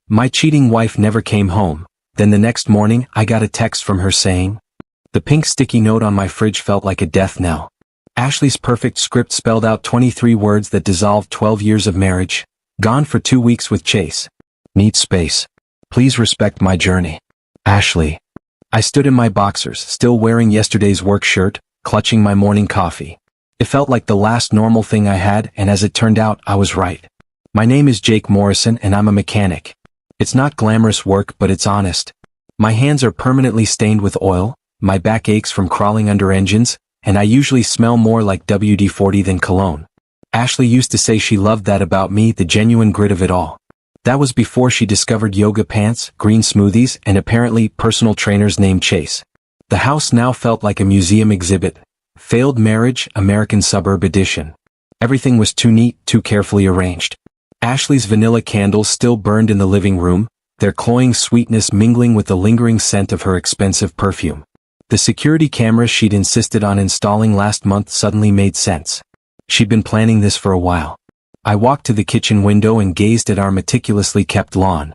My cheating wife never came home. Then the next morning, I got a text from her saying, the pink sticky note on my fridge felt like a death knell. Ashley's perfect script spelled out 23 words that dissolved 12 years of marriage. Gone for 2 weeks with Chase. Need space. Please respect my journey. Ashley. I stood in my boxers, still wearing yesterday's work shirt, clutching my morning coffee. It felt like the last normal thing I had, and as it turned out, I was right. My name is Jake Morrison and I'm a mechanic. It's not glamorous work, but it's honest. My hands are permanently stained with oil, my back aches from crawling under engines, and I usually smell more like WD-40 than cologne. Ashley used to say she loved that about me, the genuine grit of it all. That was before she discovered yoga pants, green smoothies, and apparently personal trainers named Chase. The house now felt like a museum exhibit. Failed marriage, American suburb edition. Everything was too neat, too carefully arranged. Ashley's vanilla candles still burned in the living room, their cloying sweetness mingling with the lingering scent of her expensive perfume. The security camera she'd insisted on installing last month suddenly made sense. She'd been planning this for a while. I walked to the kitchen window and gazed at our meticulously kept lawn.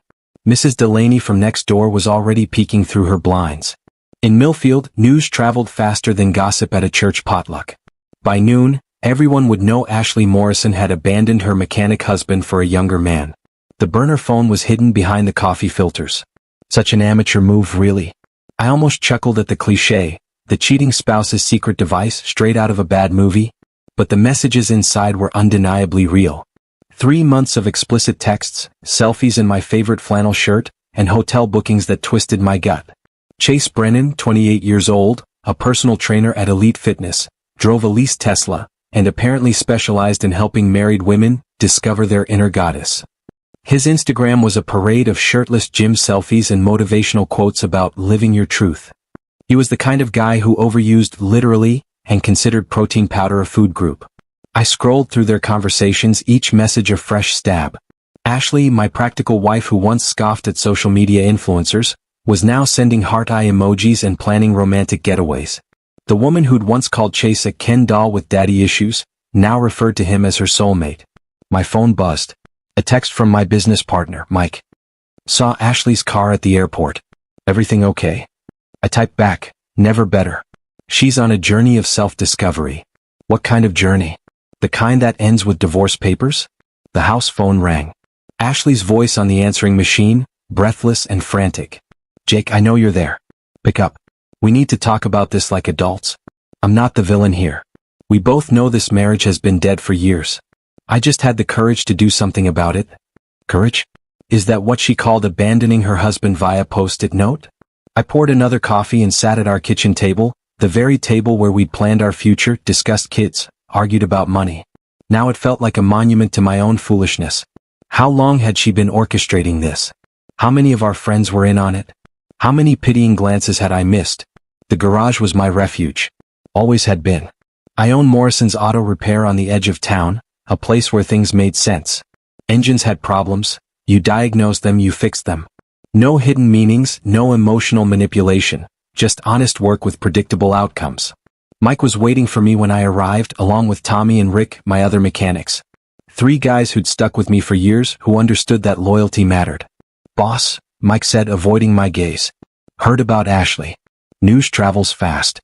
Mrs. Delaney from next door was already peeking through her blinds. In Millfield, news traveled faster than gossip at a church potluck. By noon, everyone would know Ashley Morrison had abandoned her mechanic husband for a younger man. The burner phone was hidden behind the coffee filters. Such an amateur move, really. I almost chuckled at the cliché, the cheating spouse's secret device straight out of a bad movie. But the messages inside were undeniably real. 3 months of explicit texts, selfies in my favorite flannel shirt, and hotel bookings that twisted my gut. Chase Brennan, 28 years old, a personal trainer at Elite Fitness, drove a leased Tesla, and apparently specialized in helping married women discover their inner goddess. His Instagram was a parade of shirtless gym selfies and motivational quotes about living your truth. He was the kind of guy who overused literally and considered protein powder a food group. I scrolled through their conversations, each message a fresh stab. Ashley, my practical wife who once scoffed at social media influencers, was now sending heart-eye emojis and planning romantic getaways. The woman who'd once called Chase a Ken doll with daddy issues, now referred to him as her soulmate. My phone buzzed. A text from my business partner, Mike. Saw Ashley's car at the airport. Everything okay? I typed back, never better. She's on a journey of self-discovery. What kind of journey? The kind that ends with divorce papers? The house phone rang. Ashley's voice on the answering machine, breathless and frantic. Jake, I know you're there. Pick up. We need to talk about this like adults. I'm not the villain here. We both know this marriage has been dead for years. I just had the courage to do something about it. Courage? Is that what she called abandoning her husband via post-it note? I poured another coffee and sat at our kitchen table, the very table where we'd planned our future, discussed kids, argued about money. Now it felt like a monument to my own foolishness. How long had she been orchestrating this? How many of our friends were in on it? How many pitying glances had I missed? The garage was my refuge. Always had been. I own Morrison's Auto Repair on the edge of town, a place where things made sense. Engines had problems. You diagnosed them, you fixed them. No hidden meanings, no emotional manipulation. Just honest work with predictable outcomes. Mike was waiting for me when I arrived, along with Tommy and Rick, my other mechanics. 3 guys who'd stuck with me for years, who understood that loyalty mattered. Boss, Mike said, avoiding my gaze. Heard about Ashley. News travels fast.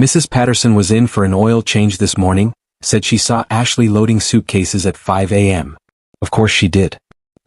Mrs. Patterson was in for an oil change this morning, said she saw Ashley loading suitcases at 5 a.m. Of course she did.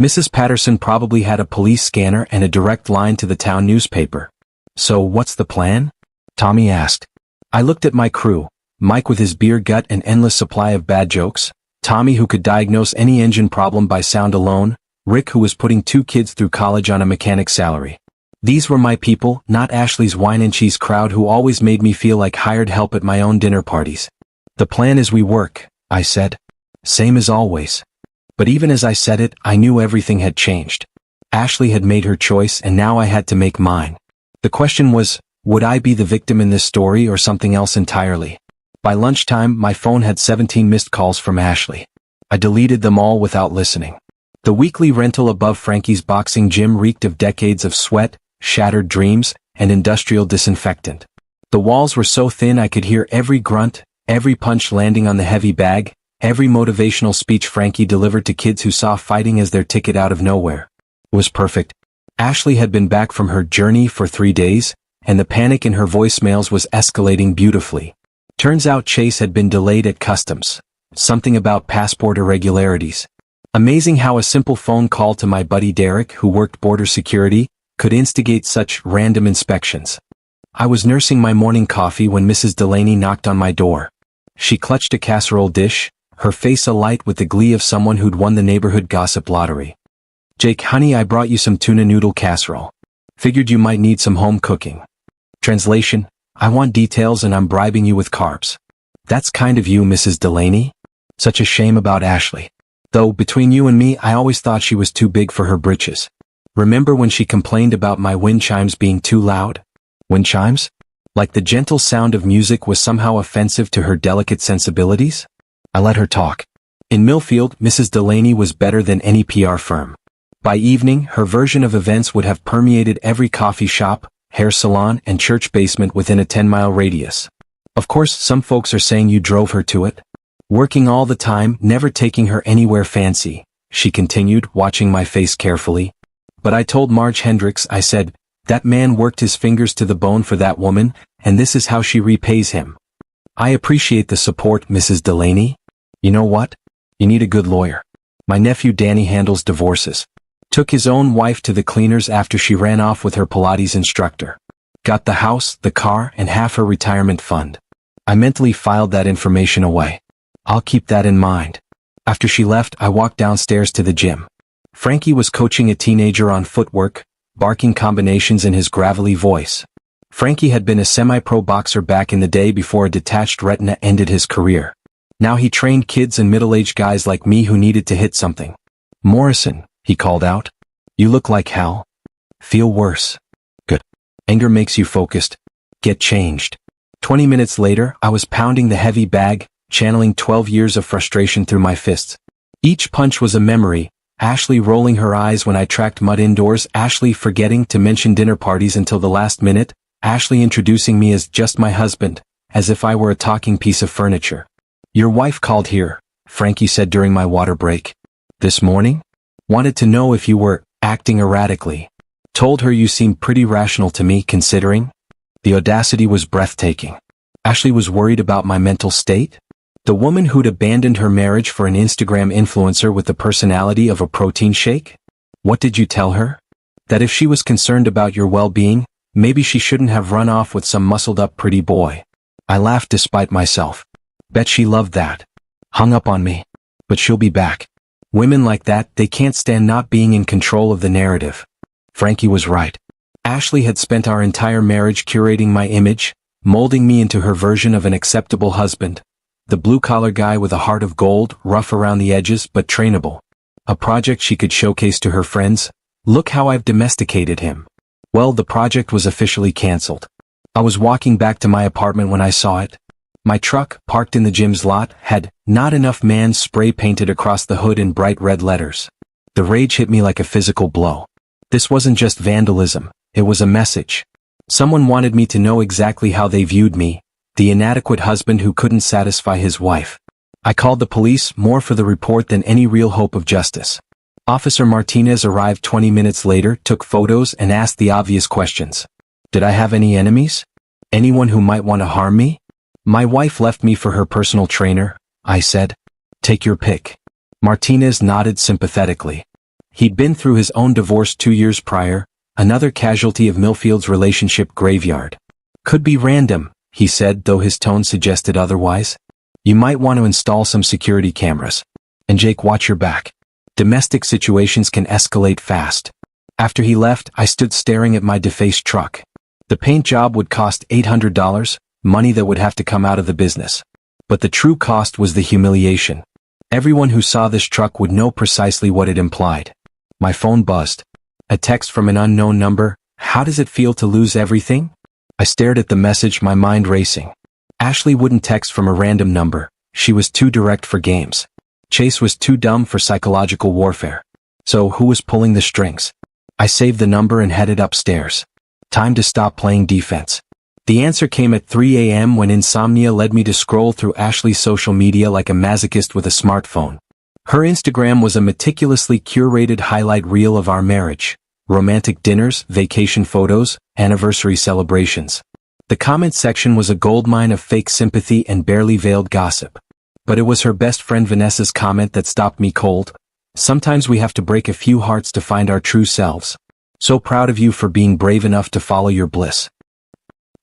Mrs. Patterson probably had a police scanner and a direct line to the town newspaper. So what's the plan? Tommy asked. I looked at my crew, Mike with his beer gut and endless supply of bad jokes, Tommy who could diagnose any engine problem by sound alone, Rick who was putting 2 kids through college on a mechanic's salary. These were my people, not Ashley's wine and cheese crowd who always made me feel like hired help at my own dinner parties. The plan is we work, I said. Same as always. But even as I said it, I knew everything had changed. Ashley had made her choice and now I had to make mine. The question was, would I be the victim in this story or something else entirely? By lunchtime, my phone had 17 missed calls from Ashley. I deleted them all without listening. The weekly rental above Frankie's boxing gym reeked of decades of sweat, shattered dreams, and industrial disinfectant. The walls were so thin I could hear every grunt, every punch landing on the heavy bag, every motivational speech Frankie delivered to kids who saw fighting as their ticket out of nowhere. was perfect. Ashley had been back from her journey for 3 days, and the panic in her voicemails was escalating beautifully. Turns out Chase had been delayed at customs. Something about passport irregularities. Amazing how a simple phone call to my buddy Derek, who worked border security, could instigate such random inspections. I was nursing my morning coffee when Mrs. Delaney knocked on my door. She clutched a casserole dish, her face alight with the glee of someone who'd won the neighborhood gossip lottery. "Jake, honey, I brought you some tuna noodle casserole. Figured you might need some home cooking." Translation: I want details and I'm bribing you with carbs. That's kind of you, Mrs. Delaney. Such a shame about Ashley. Though, between you and me, I always thought she was too big for her britches. Remember when she complained about my wind chimes being too loud? Wind chimes? Like the gentle sound of music was somehow offensive to her delicate sensibilities? I let her talk. In Millfield, Mrs. Delaney was better than any PR firm. By evening, her version of events would have permeated every coffee shop, hair salon, and church basement within a 10-mile radius. Of course, some folks are saying you drove her to it. Working all the time, never taking her anywhere fancy, she continued, watching my face carefully. But I told Marge Hendricks, I said, that man worked his fingers to the bone for that woman, and this is how she repays him. I appreciate the support, Mrs. Delaney. You know what? You need a good lawyer. My nephew Danny handles divorces. Took his own wife to the cleaners after she ran off with her Pilates instructor. Got the house, the car, and half her retirement fund. I mentally filed that information away. I'll keep that in mind. After she left, I walked downstairs to the gym. Frankie was coaching a teenager on footwork, barking combinations in his gravelly voice. Frankie had been a semi-pro boxer back in the day before a detached retina ended his career. Now he trained kids and middle-aged guys like me who needed to hit something. "Morrison," he called out. "You look like hell. Feel worse. Good. Anger makes you focused. Get changed." 20 minutes later, I was pounding the heavy bag, channeling 12 years of frustration through my fists. Each punch was a memory, Ashley rolling her eyes when I tracked mud indoors, Ashley forgetting to mention dinner parties until the last minute, Ashley introducing me as just my husband, as if I were a talking piece of furniture. "Your wife called here," Frankie said during my water break. "This morning? Wanted to know if you were acting erratically. Told her you seemed pretty rational to me, considering." The audacity was breathtaking. Ashley was worried about my mental state? The woman who'd abandoned her marriage for an Instagram influencer with the personality of a protein shake? What did you tell her? That if she was concerned about your well-being, maybe she shouldn't have run off with some muscled-up pretty boy. I laughed despite myself. Bet she loved that. Hung up on me. But she'll be back. Women like that, they can't stand not being in control of the narrative. Frankie was right. Ashley had spent our entire marriage curating my image, molding me into her version of an acceptable husband. The blue-collar guy with a heart of gold, rough around the edges but trainable. A project she could showcase to her friends. "Look how I've domesticated him." Well, the project was officially cancelled. I was walking back to my apartment when I saw it. My truck, parked in the gym's lot, had "Not Enough Man" spray painted across the hood in bright red letters. The rage hit me like a physical blow. This wasn't just vandalism, it was a message. Someone wanted me to know exactly how they viewed me, the inadequate husband who couldn't satisfy his wife. I called the police, more for the report than any real hope of justice. Officer Martinez arrived 20 minutes later, took photos, and asked the obvious questions. Did I have any enemies? Anyone who might want to harm me? "My wife left me for her personal trainer," I said. "Take your pick." Martinez nodded sympathetically. He'd been through his own divorce 2 years prior, another casualty of Millfield's relationship graveyard. "Could be random," he said, though his tone suggested otherwise. "You might want to install some security cameras. And Jake, watch your back. Domestic situations can escalate fast." After he left, I stood staring at my defaced truck. The paint job would cost $800, money that would have to come out of the business. But the true cost was the humiliation. Everyone who saw this truck would know precisely what it implied. My phone buzzed. A text from an unknown number. "How does it feel to lose everything?" I stared at the message, my mind racing. Ashley wouldn't text from a random number. She was too direct for games. Chase was too dumb for psychological warfare. So who was pulling the strings? I saved the number and headed upstairs. Time to stop playing defense. The answer came at 3 a.m. when insomnia led me to scroll through Ashley's social media like a masochist with a smartphone. Her Instagram was a meticulously curated highlight reel of our marriage. Romantic dinners, vacation photos, anniversary celebrations. The comment section was a goldmine of fake sympathy and barely veiled gossip. But it was her best friend Vanessa's comment that stopped me cold. Sometimes we have to break a few hearts to find our true selves. So proud of you for being brave enough to follow your bliss.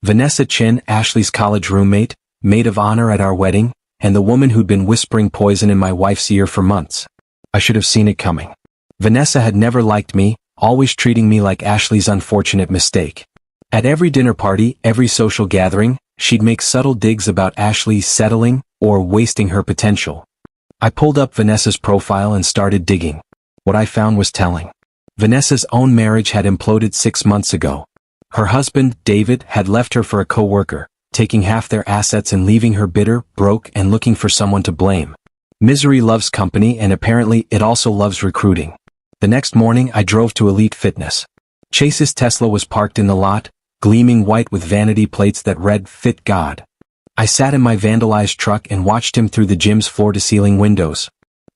Vanessa Chin, Ashley's college roommate, maid of honor at our wedding, and the woman who'd been whispering poison in my wife's ear for months. I should have seen it coming. Vanessa had never liked me, always treating me like Ashley's unfortunate mistake. At every dinner party, every social gathering, she'd make subtle digs about Ashley settling or wasting her potential. I pulled up Vanessa's profile and started digging. What I found was telling. Vanessa's own marriage had imploded 6 months ago. Her husband, David, had left her for a co-worker, taking half their assets and leaving her bitter, broke, and looking for someone to blame. Misery loves company, and apparently it also loves recruiting. The next morning I drove to Elite Fitness. Chase's Tesla was parked in the lot, gleaming white with vanity plates that read, "Fit God." I sat in my vandalized truck and watched him through the gym's floor-to-ceiling windows.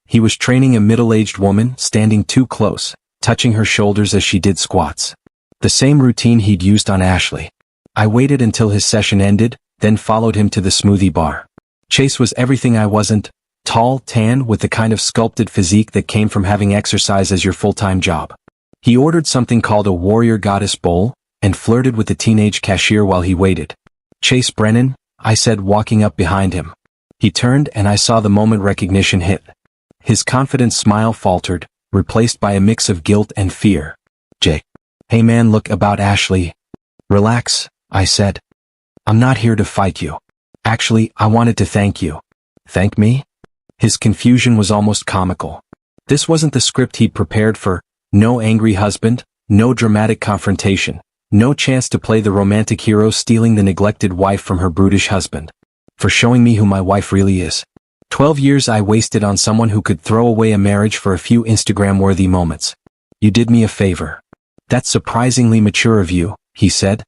He was training a middle-aged woman, standing too close, touching her shoulders as she did squats. The same routine he'd used on Ashley. I waited until his session ended, then followed him to the smoothie bar. Chase was everything I wasn't: tall, tan, with the kind of sculpted physique that came from having exercise as your full-time job. He ordered something called a warrior goddess bowl, and flirted with the teenage cashier while he waited. "Chase Brennan," I said, walking up behind him. He turned and I saw the moment recognition hit. His confident smile faltered, replaced by a mix of guilt and fear. "Jake." "Hey man, look, about Ashley." "Relax," I said. "I'm not here to fight you. Actually, I wanted to thank you." "Thank me?" His confusion was almost comical. This wasn't the script he'd prepared for. No angry husband, no dramatic confrontation, no chance to play the romantic hero stealing the neglected wife from her brutish husband. For showing me who my wife really is. 12 years I wasted on someone who could throw away a marriage for a few Instagram-worthy moments. "You did me a favor." "That's surprisingly mature of you," he said.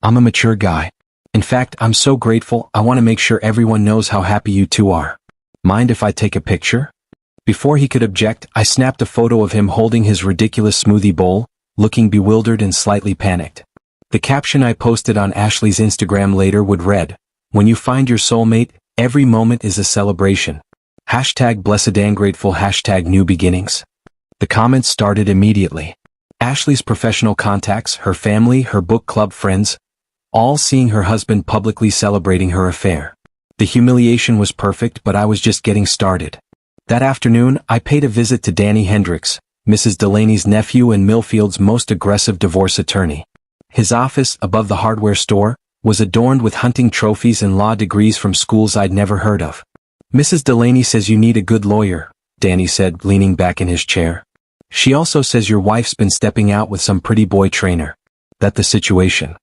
"I'm a mature guy. In fact, I'm so grateful. I want to make sure everyone knows how happy you two are. Mind if I take a picture?" Before he could object, I snapped a photo of him holding his ridiculous smoothie bowl, looking bewildered and slightly panicked. The caption I posted on Ashley's Instagram later would read, "When you find your soulmate, every moment is a celebration. #blessed and grateful, #new beginnings." The comments started immediately. Ashley's professional contacts, her family, her book club friends, all seeing her husband publicly celebrating her affair. The humiliation was perfect, but I was just getting started. That afternoon, I paid a visit to Danny Hendricks, Mrs. Delaney's nephew and Millfield's most aggressive divorce attorney. His office, above the hardware store, was adorned with hunting trophies and law degrees from schools I'd never heard of. "Mrs. Delaney says you need a good lawyer," Danny said, leaning back in his chair. "She also says your wife's been stepping out with some pretty boy trainer." "That the situation?"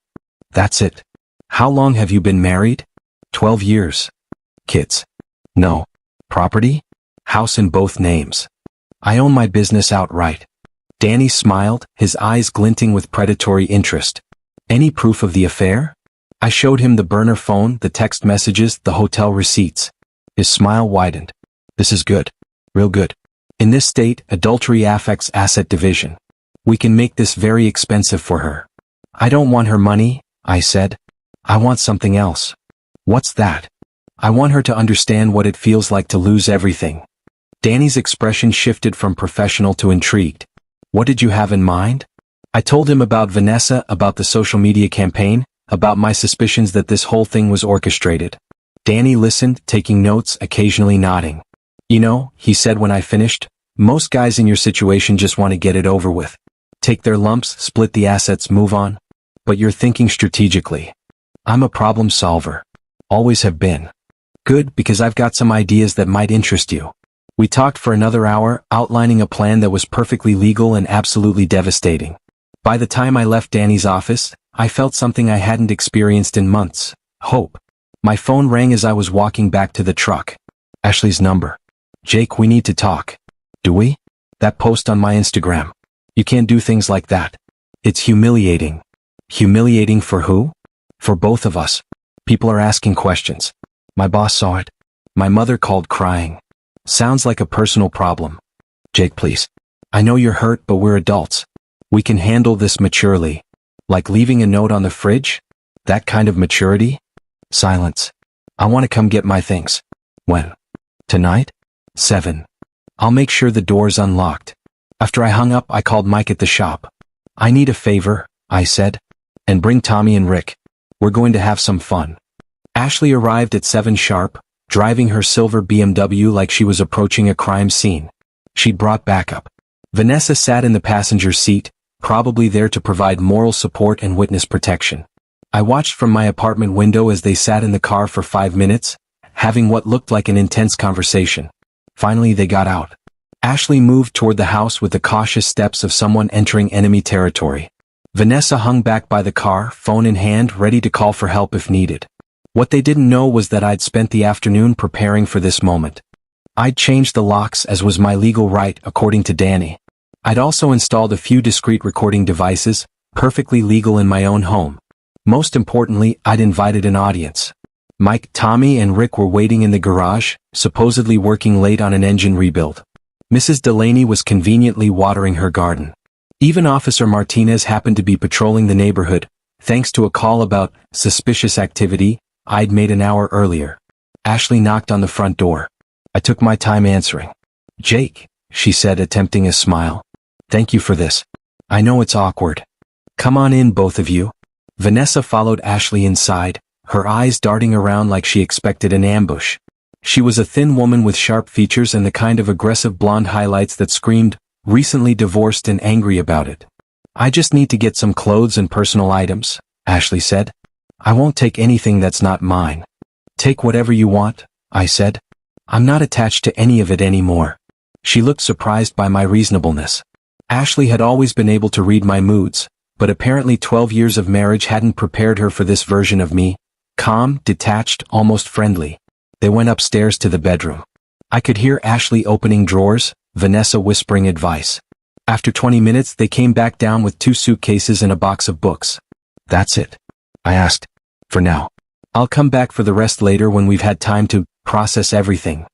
"That's it." "How long have you been married?" 12 years. "Kids?" "No." "Property?" "House in both names." "I own my business outright." Danny smiled, his eyes glinting with predatory interest. "Any proof of the affair?" I showed him the burner phone, the text messages, the hotel receipts. His smile widened. "This is good. Real good. In this state, adultery affects asset division. We can make this very expensive for her." "I don't want her money," I said. "I want something else." "What's that?" "I want her to understand what it feels like to lose everything." Danny's expression shifted from professional to intrigued. "What did you have in mind?" I told him about Vanessa, about the social media campaign, about my suspicions that this whole thing was orchestrated. Danny listened, taking notes, occasionally nodding. "You know," he said when I finished, "most guys in your situation just want to get it over with. Take their lumps, split the assets, move on. But you're thinking strategically." "I'm a problem solver. Always have been." "Good, because I've got some ideas that might interest you." We talked for another hour, outlining a plan that was perfectly legal and absolutely devastating. By the time I left Danny's office, I felt something I hadn't experienced in months: hope. My phone rang as I was walking back to the truck. Ashley's number. "Jake, we need to talk." "Do we?" "That post on my Instagram. You can't do things like that. It's humiliating." "Humiliating for who?" "For both of us. People are asking questions. My boss saw it. My mother called crying. Sounds like a personal problem. Jake, please. I know you're hurt, but we're adults. We can handle this maturely. Like leaving a note on the fridge? That kind of maturity? Silence. I want to come get my things. When? Tonight? 7. I'll make sure the door's unlocked. After I hung up, I called Mike at the shop. I need a favor, I said. And bring Tommy and Rick. We're going to have some fun. Ashley arrived at 7 sharp, driving her silver BMW like she was approaching a crime scene. She'd brought backup. Vanessa sat in the passenger seat, probably there to provide moral support and witness protection. I watched from my apartment window as they sat in the car for 5 minutes, having what looked like an intense conversation. Finally they got out. Ashley moved toward the house with the cautious steps of someone entering enemy territory. Vanessa hung back by the car, phone in hand, ready to call for help if needed. What they didn't know was that I'd spent the afternoon preparing for this moment. I'd changed the locks as was my legal right, according to Danny. I'd also installed a few discreet recording devices, perfectly legal in my own home. Most importantly, I'd invited an audience. Mike, Tommy, and Rick were waiting in the garage, supposedly working late on an engine rebuild. Mrs. Delaney was conveniently watering her garden. Even Officer Martinez happened to be patrolling the neighborhood, thanks to a call about suspicious activity I'd made an hour earlier. Ashley knocked on the front door. I took my time answering. Jake, she said, attempting a smile. Thank you for this. I know it's awkward. Come on in, both of you. Vanessa followed Ashley inside, her eyes darting around like she expected an ambush. She was a thin woman with sharp features and the kind of aggressive blonde highlights that screamed, recently divorced and angry about it. I just need to get some clothes and personal items, Ashley said. I won't take anything that's not mine. Take whatever you want, I said. I'm not attached to any of it anymore. She looked surprised by my reasonableness. Ashley had always been able to read my moods, but apparently 12 years of marriage hadn't prepared her for this version of me. Calm, detached, almost friendly. They went upstairs to the bedroom. I could hear Ashley opening drawers, Vanessa whispering advice. After 20 minutes they came back down with 2 suitcases and a box of books. That's it? I asked. For now. I'll come back for the rest later when we've had time to process everything.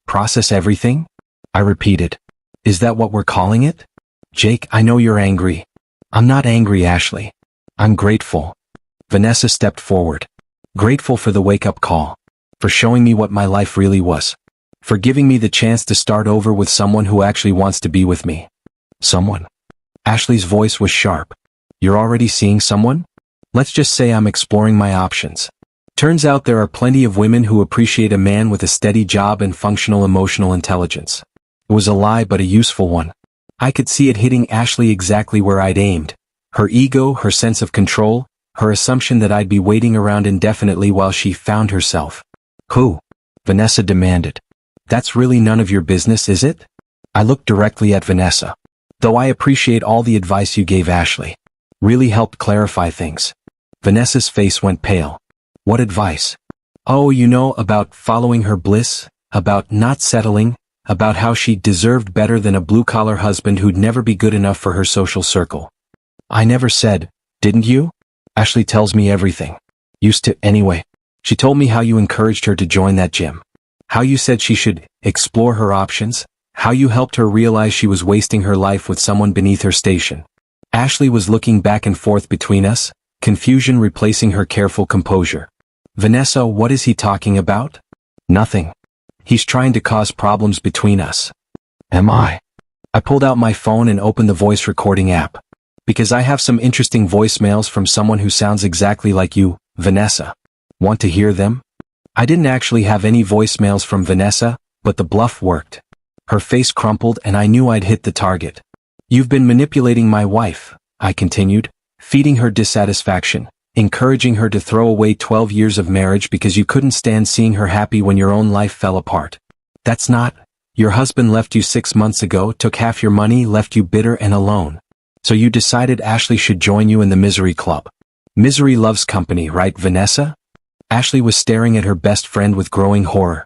Process everything? I repeated. Is that what we're calling it? Jake, I know you're angry. I'm not angry, Ashley. I'm grateful. Vanessa stepped forward. Grateful for the wake-up call. For showing me what my life really was. For giving me the chance to start over with someone who actually wants to be with me. Someone? Ashley's voice was sharp. You're already seeing someone? Let's just say I'm exploring my options. Turns out there are plenty of women who appreciate a man with a steady job and functional emotional intelligence. It was a lie, but a useful one. I could see it hitting Ashley exactly where I'd aimed. Her ego, her sense of control, her assumption that I'd be waiting around indefinitely while she found herself. Who? Vanessa demanded. That's really none of your business, is it? I looked directly at Vanessa. Though I appreciate all the advice you gave Ashley. Really helped clarify things. Vanessa's face went pale. What advice? Oh, you know, about following her bliss, about not settling, about how she deserved better than a blue-collar husband who'd never be good enough for her social circle. I never said, didn't you? Ashley tells me everything. Used to, anyway. She told me how you encouraged her to join that gym. How you said she should explore her options. How you helped her realize she was wasting her life with someone beneath her station. Ashley was looking back and forth between us, confusion replacing her careful composure. Vanessa, what is he talking about? Nothing. He's trying to cause problems between us. Am I? I pulled out my phone and opened the voice recording app. Because I have some interesting voicemails from someone who sounds exactly like you, Vanessa. Want to hear them? I didn't actually have any voicemails from Vanessa, but the bluff worked. Her face crumpled and I knew I'd hit the target. You've been manipulating my wife, I continued, feeding her dissatisfaction, encouraging her to throw away 12 years of marriage because you couldn't stand seeing her happy when your own life fell apart. That's not. Your husband left you 6 months ago, took half your money, left you bitter and alone. So you decided Ashley should join you in the misery club. Misery loves company, right, Vanessa? Ashley was staring at her best friend with growing horror.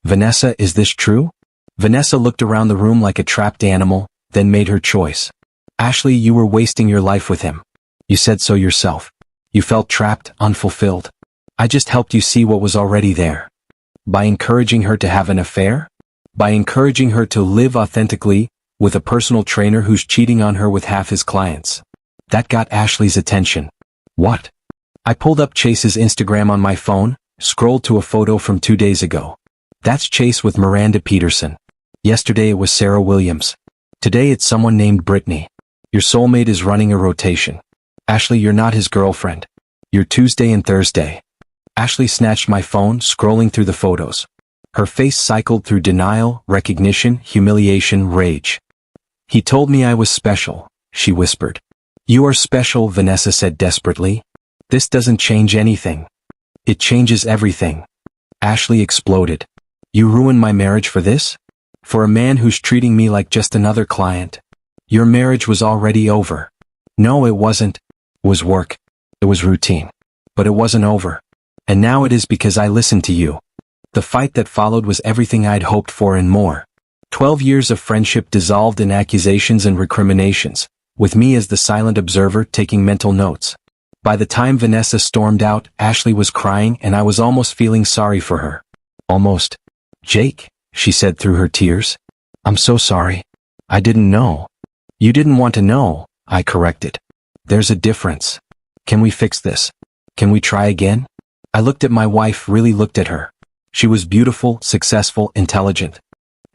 Vanessa, is this true? Vanessa looked around the room like a trapped animal, then made her choice. Ashley, you were wasting your life with him. You said so yourself. You felt trapped, unfulfilled. I just helped you see what was already there. By encouraging her to have an affair? By encouraging her to live authentically, with a personal trainer who's cheating on her with half his clients. That got Ashley's attention. What? I pulled up Chase's Instagram on my phone, scrolled to a photo from 2 days ago. That's Chase with Miranda Peterson. Yesterday it was Sarah Williams. Today it's someone named Brittany. Your soulmate is running a rotation. Ashley, you're not his girlfriend. You're Tuesday and Thursday. Ashley snatched my phone, scrolling through the photos. Her face cycled through denial, recognition, humiliation, rage. He told me I was special, she whispered. You are special, Vanessa said desperately. This doesn't change anything. It changes everything. Ashley exploded. You ruined my marriage for this? For a man who's treating me like just another client? Your marriage was already over. No, it wasn't. It was work. It was routine. But it wasn't over. And now it is because I listened to you. The fight that followed was everything I'd hoped for and more. 12 years of friendship dissolved in accusations and recriminations, with me as the silent observer taking mental notes. By the time Vanessa stormed out, Ashley was crying and I was almost feeling sorry for her. Almost. Jake, she said through her tears. I'm so sorry. I didn't know. You didn't want to know, I corrected. There's a difference. Can we fix this? Can we try again? I looked at my wife, really looked at her. She was beautiful, successful, intelligent.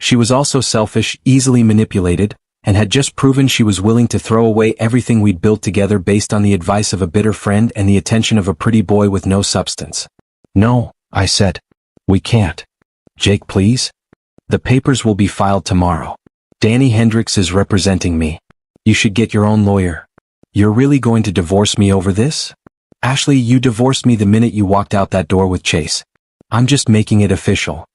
She was also selfish, easily manipulated, and had just proven she was willing to throw away everything we'd built together based on the advice of a bitter friend and the attention of a pretty boy with no substance. No, I said. We can't. Jake, please? The papers will be filed tomorrow. Danny Hendricks is representing me. You should get your own lawyer. You're really going to divorce me over this? Ashley, you divorced me the minute you walked out that door with Chase. I'm just making it official.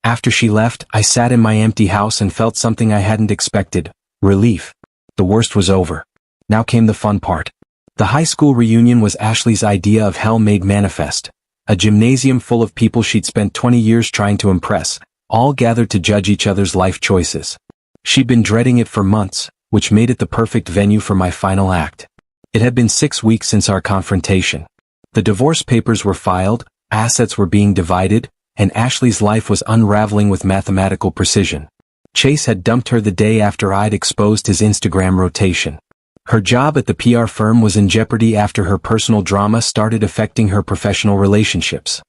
After she left, I sat in my empty house and felt something I hadn't expected. Relief. The worst was over. Now came the fun part. The high school reunion was Ashley's idea of hell made manifest. A gymnasium full of people she'd spent 20 years trying to impress, all gathered to judge each other's life choices. She'd been dreading it for months, which made it the perfect venue for my final act. It had been 6 weeks since our confrontation. The divorce papers were filed, assets were being divided, and Ashley's life was unraveling with mathematical precision. Chase had dumped her the day after I'd exposed his Instagram rotation. Her job at the PR firm was in jeopardy after her personal drama started affecting her professional relationships.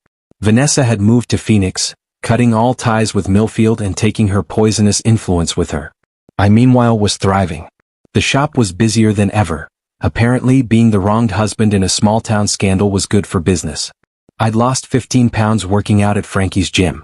Vanessa had moved to Phoenix, cutting all ties with Millfield and taking her poisonous influence with her. I meanwhile was thriving. The shop was busier than ever. Apparently, being the wronged husband in a small-town scandal was good for business. I'd lost 15 pounds working out at Frankie's gym.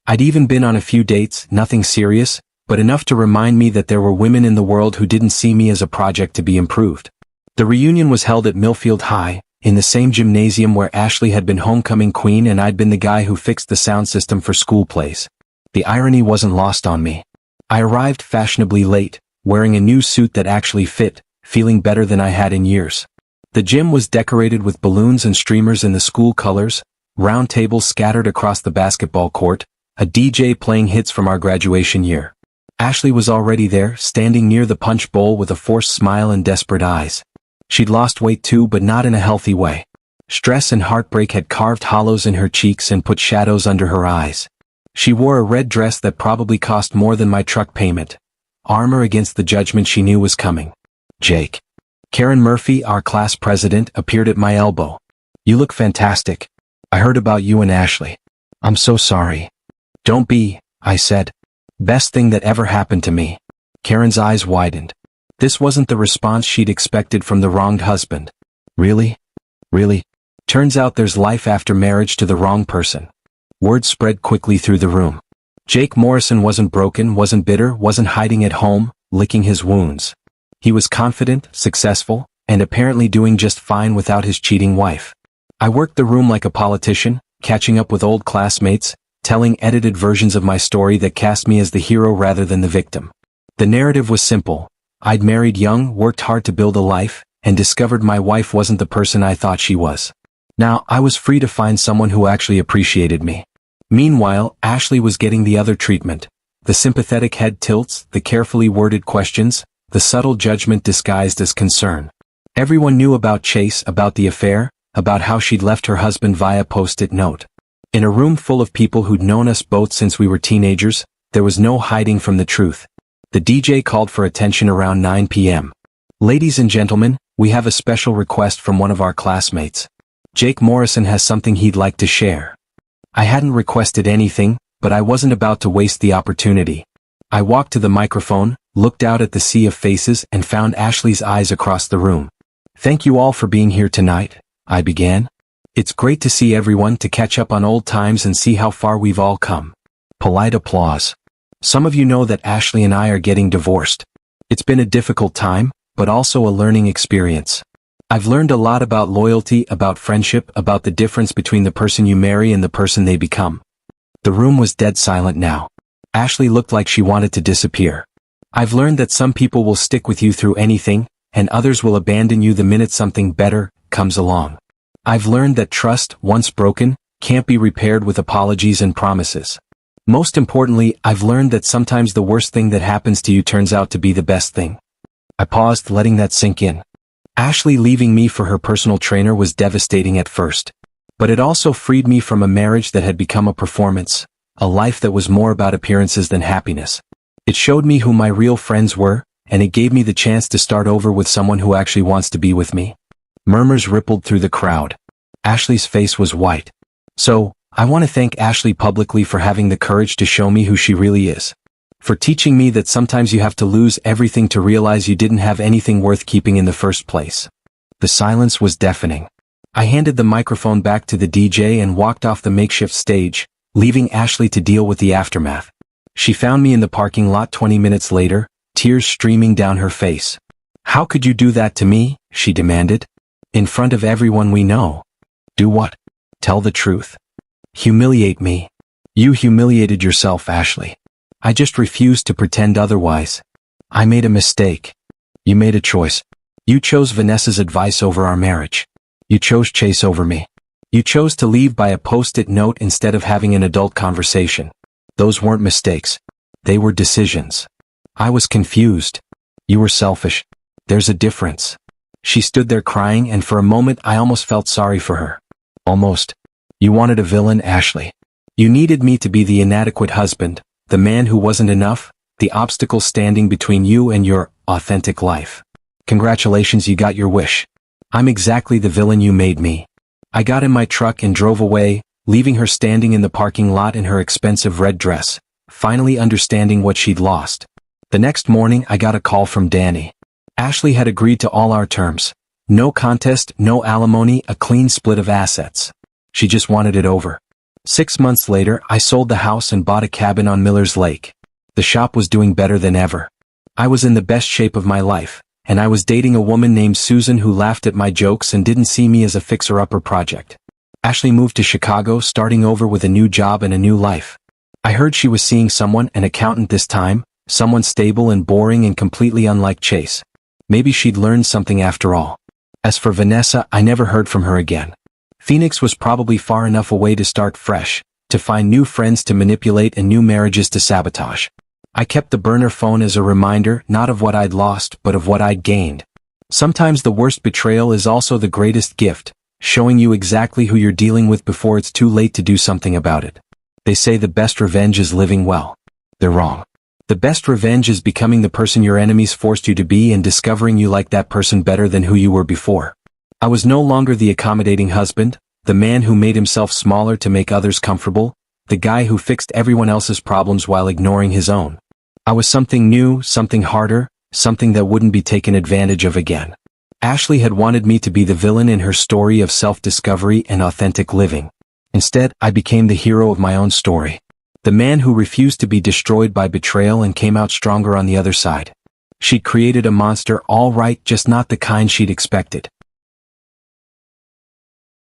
I'd even been on a few dates, nothing serious, but enough to remind me that there were women in the world who didn't see me as a project to be improved. The reunion was held at Millfield High, in the same gymnasium where Ashley had been homecoming queen and I'd been the guy who fixed the sound system for school plays. The irony wasn't lost on me. I arrived fashionably late, wearing a new suit that actually fit, feeling better than I had in years. The gym was decorated with balloons and streamers in the school colors, round tables scattered across the basketball court, a DJ playing hits from our graduation year. Ashley was already there, standing near the punch bowl with a forced smile and desperate eyes. She'd lost weight too, but not in a healthy way. Stress and heartbreak had carved hollows in her cheeks and put shadows under her eyes. She wore a red dress that probably cost more than my truck payment. Armor against the judgment she knew was coming. Jake. Karen Murphy, our class president, appeared at my elbow. You look fantastic. I heard about you and Ashley. I'm so sorry. Don't be, I said. Best thing that ever happened to me. Karen's eyes widened. This wasn't the response she'd expected from the wronged husband. Really? Really? Turns out there's life after marriage to the wrong person. Word spread quickly through the room. Jake Morrison wasn't broken, wasn't bitter, wasn't hiding at home, licking his wounds. He was confident, successful, and apparently doing just fine without his cheating wife. I worked the room like a politician, catching up with old classmates, telling edited versions of my story that cast me as the hero rather than the victim. The narrative was simple. I'd married young, worked hard to build a life, and discovered my wife wasn't the person I thought she was. Now, I was free to find someone who actually appreciated me. Meanwhile, Ashley was getting the other treatment. The sympathetic head tilts, the carefully worded questions, the subtle judgment disguised as concern. Everyone knew about Chase, about the affair, about how she'd left her husband via post-it note. In a room full of people who'd known us both since we were teenagers, There was no hiding from the truth. The DJ called for attention around 9 p.m. "Ladies and gentlemen, we have a special request from one of our classmates. Jake Morrison has something he'd like to share." I hadn't requested anything, but I wasn't about to waste the opportunity. I walked to the microphone, looked out at the sea of faces and found Ashley's eyes across the room. "Thank you all for being here tonight," I began. "It's great to see everyone, to catch up on old times and see how far we've all come." Polite applause. "Some of you know that Ashley and I are getting divorced. It's been a difficult time, but also a learning experience. I've learned a lot about loyalty, about friendship, about the difference between the person you marry and the person they become." The room was dead silent now. Ashley looked like she wanted to disappear. "I've learned that some people will stick with you through anything, and others will abandon you the minute something better comes along. I've learned that trust, once broken, can't be repaired with apologies and promises. Most importantly, I've learned that sometimes the worst thing that happens to you turns out to be the best thing." I paused, letting that sink in. Ashley leaving me for her personal trainer was devastating at first. But it also freed me from a marriage that had become a performance, a life that was more about appearances than happiness. It showed me who my real friends were, and it gave me the chance to start over with someone who actually wants to be with me. Murmurs rippled through the crowd. Ashley's face was white. "So, I want to thank Ashley publicly for having the courage to show me who she really is. For teaching me that sometimes you have to lose everything to realize you didn't have anything worth keeping in the first place." The silence was deafening. I handed the microphone back to the DJ and walked off the makeshift stage, leaving Ashley to deal with the aftermath. She found me in the parking lot 20 minutes later, tears streaming down her face. "How could you do that to me?" she demanded. "In front of everyone we know." "Do what?" "Tell the truth." "Humiliate me." "You humiliated yourself, Ashley." "I just refused to pretend otherwise." "I made a mistake." "You made a choice. You chose Vanessa's advice over our marriage. You chose Chase over me. You chose to leave by a post-it note instead of having an adult conversation. Those weren't mistakes. They were decisions." I was confused. "You were selfish. There's a difference." She stood there crying, and for a moment I almost felt sorry for her. Almost. "You wanted a villain, Ashley. You needed me to be the inadequate husband, the man who wasn't enough, the obstacle standing between you and your authentic life. Congratulations, you got your wish. I'm exactly the villain you made me." I got in my truck and drove away, leaving her standing in the parking lot in her expensive red dress, finally understanding what she'd lost. The next morning I got a call from Danny. Ashley had agreed to all our terms. No contest, no alimony, a clean split of assets. She just wanted it over. 6 months later, I sold the house and bought a cabin on Miller's Lake. The shop was doing better than ever. I was in the best shape of my life, and I was dating a woman named Susan who laughed at my jokes and didn't see me as a fixer-upper project. Ashley moved to Chicago, starting over with a new job and a new life. I heard she was seeing someone, an accountant this time, someone stable and boring and completely unlike Chase. Maybe she'd learned something after all. As for Vanessa, I never heard from her again. Phoenix was probably far enough away to start fresh, to find new friends to manipulate and new marriages to sabotage. I kept the burner phone as a reminder, not of what I'd lost, but of what I'd gained. Sometimes the worst betrayal is also the greatest gift, showing you exactly who you're dealing with before it's too late to do something about it. They say the best revenge is living well. They're wrong. The best revenge is becoming the person your enemies forced you to be and discovering you like that person better than who you were before. I was no longer the accommodating husband, the man who made himself smaller to make others comfortable, the guy who fixed everyone else's problems while ignoring his own. I was something new, something harder, something that wouldn't be taken advantage of again. Ashley had wanted me to be the villain in her story of self-discovery and authentic living. Instead, I became the hero of my own story. The man who refused to be destroyed by betrayal and came out stronger on the other side. She'd created a monster, all right, just not the kind she'd expected.